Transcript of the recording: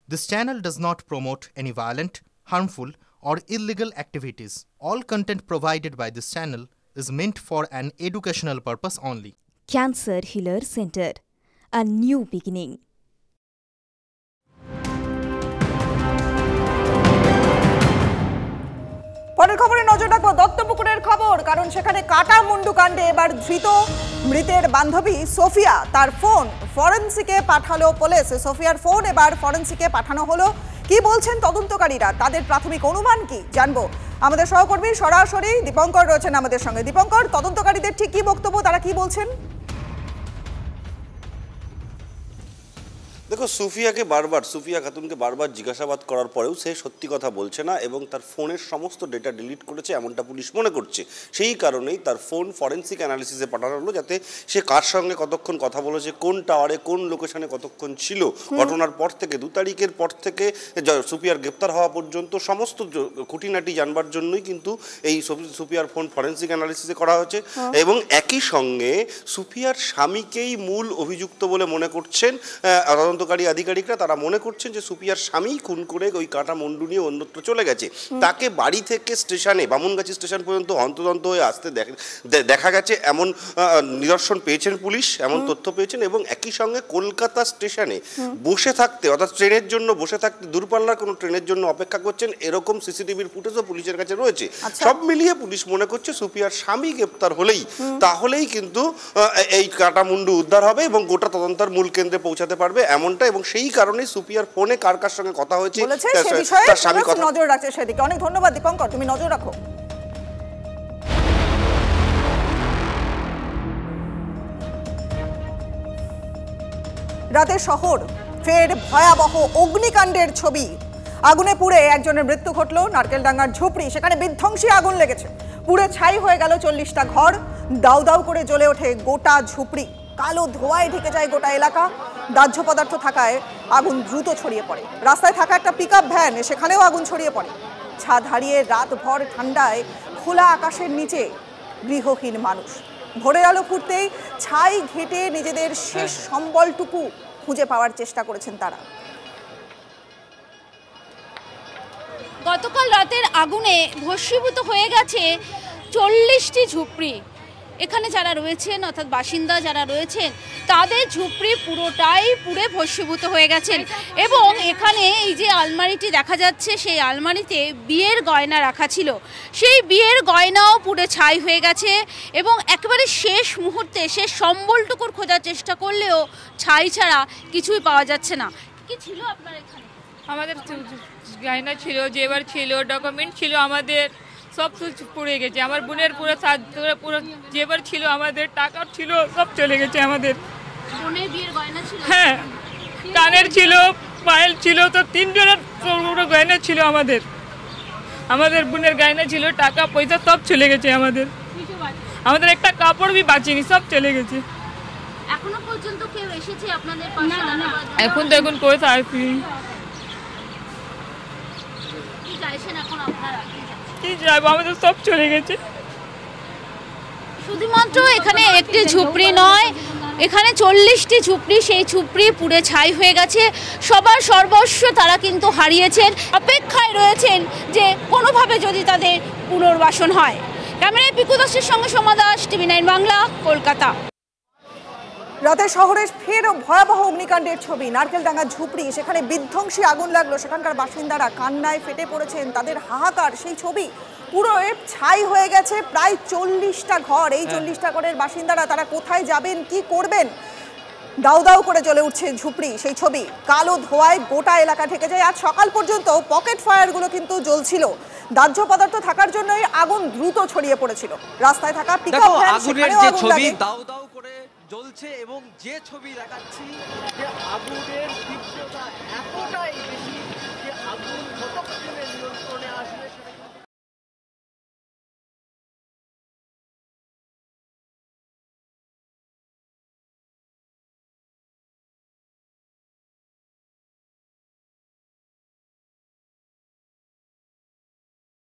This channel does not promote any violent, harmful, or illegal activities. All content provided by this channel is meant for an educational purpose only. Cancer Healer Center, a new beginning. পরের খবরে নজর রাখবো দত্তপুকুরের খবর, কারণ সেখানে কাটা মুন্ডু কাণ্ডে এবার ধৃত মৃতের বান্ধবী সোফিয়া। তার ফোন ফরেনসিকে পাঠালো পুলিশ। সোফিয়ার ফোন এবার ফরেনসিকে পাঠানো হলো। কি বলছেন তদন্তকারীরা, তাদের প্রাথমিক অনুমান কি জানবো। আমাদের সহকর্মী সরাসরি দীপঙ্কর রয়েছেন আমাদের সঙ্গে। দীপঙ্কর, তদন্তকারীদের ঠিক কি বক্তব্য, তারা কি বলছেন? দেখো, সুফিয়া খাতুনকে বারবার জিজ্ঞাসাবাদ করার পরেও সে সত্যি কথা বলছে না এবং তার ফোনের সমস্ত ডেটা ডিলিট করেছে এমনটা পুলিশ মনে করছে। সেই কারণেই তার ফোন ফরেনসিক অ্যানালিসিসে পাঠানো হলো, যাতে সে কার সঙ্গে কতক্ষণ কথা বলেছে, কোন টাওয়ারে কোন লোকেশনে কতক্ষণ ছিল, ঘটনার পর থেকে 2 তারিখের পর থেকে সুফিয়ার গ্রেপ্তার হওয়া পর্যন্ত সমস্ত খুঁটিনাটি জানবার জন্যই কিন্তু এই সুফিয়ার ফোন ফরেনসিক অ্যানালিসিসে করা হয়েছে। এবং একই সঙ্গে সুফিয়ার স্বামীকেই মূল অভিযুক্ত বলে মনে করছেন তদন্তকারী আধিকারিকরা। তারা মনে করছেন যে সুফিয়ার স্বামী খুন করে ওই কাটা মুন্ডু নিয়ে অন্যত্র চলে গেছে। তাকে বাড়ি থেকে স্টেশনে, বামুনগাছি স্টেশন পর্যন্ত হন্তদন্ত হয়ে আসতে দেখা গেছে, এমন নিদর্শন পেয়েছেন পুলিশ, এমন তথ্য পেয়েছেন। এবং একই সঙ্গে কলকাতা স্টেশনে বসে থাকতে, অর্থাৎ ট্রেনের জন্য বসে থাকতে, দূরপাল্লার কোনো ট্রেনের জন্য অপেক্ষা করছেন, এরকম সিসিটিভির ফুটেজও পুলিশের কাছে রয়েছে। সব মিলিয়ে পুলিশ মনে করছে সুফিয়ার স্বামী গ্রেপ্তার তাহলেই কিন্তু এই কাটা মুন্ডু উদ্ধার হবে এবং গোটা তদন্তের মূল কেন্দ্রে পৌঁছাতে পারবে এমনটা। এবং সেই কারণে সুফিয়ার ফোনে কার কার সঙ্গে কথা হয়েছে তার স্বামী কথা নজর রাখছে সেদিকে। অনেক ধন্যবাদ দীপঙ্কর, তুমি নজর রাখো। রাতে শহর ফের ভয়াবহ অগ্নিকাণ্ডের ছবি। আগুনে পুড়ে একজনের মৃত্যু ঘটল নারকেলডাঙ্গার ঝুপড়ি। সেখানে বিধ্বংসী আগুন লেগেছে, পুড়ে ছাই হয়ে গেল 40টা ঘর। দাউ দাউ করে জ্বলে ওঠে গোটা ঝুপড়ি। কালো ধোঁয়ায় ঢেকে যায় গোটা এলাকা। দাহ্য পদার্থ থাকায় আগুন দ্রুত ছড়িয়ে পড়ে। রাস্তায় থাকা একটা পিকআপ ভ্যান, সেখানেও আগুন ছড়িয়ে পড়ে। ছাদ হারিয়ে রাতভর ঠান্ডায় খোলা আকাশের নিচে গৃহহীন মানুষ। ভোরের আলো ফুটতেই ছাই ঘেঁটে নিজেদের শেষ সম্বলটুকু খুঁজে পাওয়ার চেষ্টা করেছেন তারা। গতকাল রাতের আগুনে ভস্মীভূত হয়ে গেছে 40টি ঝুপড়ি। এখানে যারা রয়েছেন, অর্থাৎ বাসিন্দা যারা রয়েছেন, তাদের ঝুপড়ি পুরোটাই পুড়ে ভস্মীভূত হয়ে গেছেন। এবং এখানে এই যে আলমারিটি দেখা যাচ্ছে, সেই আলমারিতে বিয়ের গয়না রাখা ছিল, সেই বিয়ের গয়নাও পুড়ে ছাই হয়ে গেছে। এবং একেবারে শেষ মুহূর্তে শেষ সম্বলটুকুর খোঁজার চেষ্টা করলেও ছাই ছাড়া কিছুই পাওয়া যাচ্ছে না। কি ছিল আপনার এখানে? আমাদের গয়না ছিল, জেবার ছিল, ডকুমেন্ট ছিল, আমাদের সব কিছু পুড়ে গেছে। আমার বোনের পুরো জেবার ছিল, আমাদের টাকা ছিল, সব চলে গেছে আমাদের। বোনের বিয়ের গয়না ছিল? হ্যাঁ, কানের ছিল, পায়েল ছিল, তো 3 জনের পুরো গয়না ছিল আমাদের। আমাদের বোনের গয়না ছিল, টাকা পয়সা সব চলে গেছে আমাদের। আমাদের একটা কাপড় বি বাঁচেনি, সব চলে গেছে। এখনো পর্যন্ত কেউ এসেছে আপনাদের পাশে? এখন তো এখন কোথায় আসি, কি চাইছেন এখন আপনারা? কি যাবো, আমাদের সব চলে গেছে। শুধুমাত্র এখানে একটি ঝুপড়ি নয়, এখানে 40টি ঝুপড়ি, সেই ঝুপড়ি পুড়ে ছাই হয়ে গেছে। সবার সর্বস্ব তারা কিন্তু হারিয়েছেন, অপেক্ষায় রয়েছেন যে কোনোভাবে যদি তাদের পুনর্বাসন হয়। ক্যামেরায় পিকু দাসের সঙ্গে সোমা দাস, TV9 বাংলা, কলকাতা। রাতে শহরে ফের ভয়াবহ অগ্নিকাণ্ডের ছবি। নারকেলডাঙ্গা ঝুপড়ি, সেখানে বিধ্বংসী আগুন লাগলো। সেখানকার বাসিন্দারা কান্নায় ফেটে পড়েছেন, তাদের হাহাকার। সেই ছবি পুরো ছাই হয়ে গেছে প্রায় 40টা ঘর। এই 40টা ঘরের বাসিন্দারা তারা কোথায় যাবেন, কি করবেন? দাউ দাউ করে জ্বলে উঠছে ঝুপড়ি, সেই ছবি। কালো ধোঁয়ায় গোটা এলাকা ঢেকে যায়। আজ সকাল পর্যন্ত পকেট ফায়ারগুলো কিন্তু জ্বলছিল। দাহ্য পদার্থ থাকার জন্যই আগুন দ্রুত ছড়িয়ে পড়েছিল। রাস্তায় থাকা পিকআপ ভ্যান, সেখানেও আগুন লাগে। দাউ দাউ করে জ্বলছে এবং যে ছবি দেখাচ্ছি, যে আগুনের তীব্রতা এতটাই বেশি যে আগুন কতক্ষণে নিয়ন্ত্রণে আসবে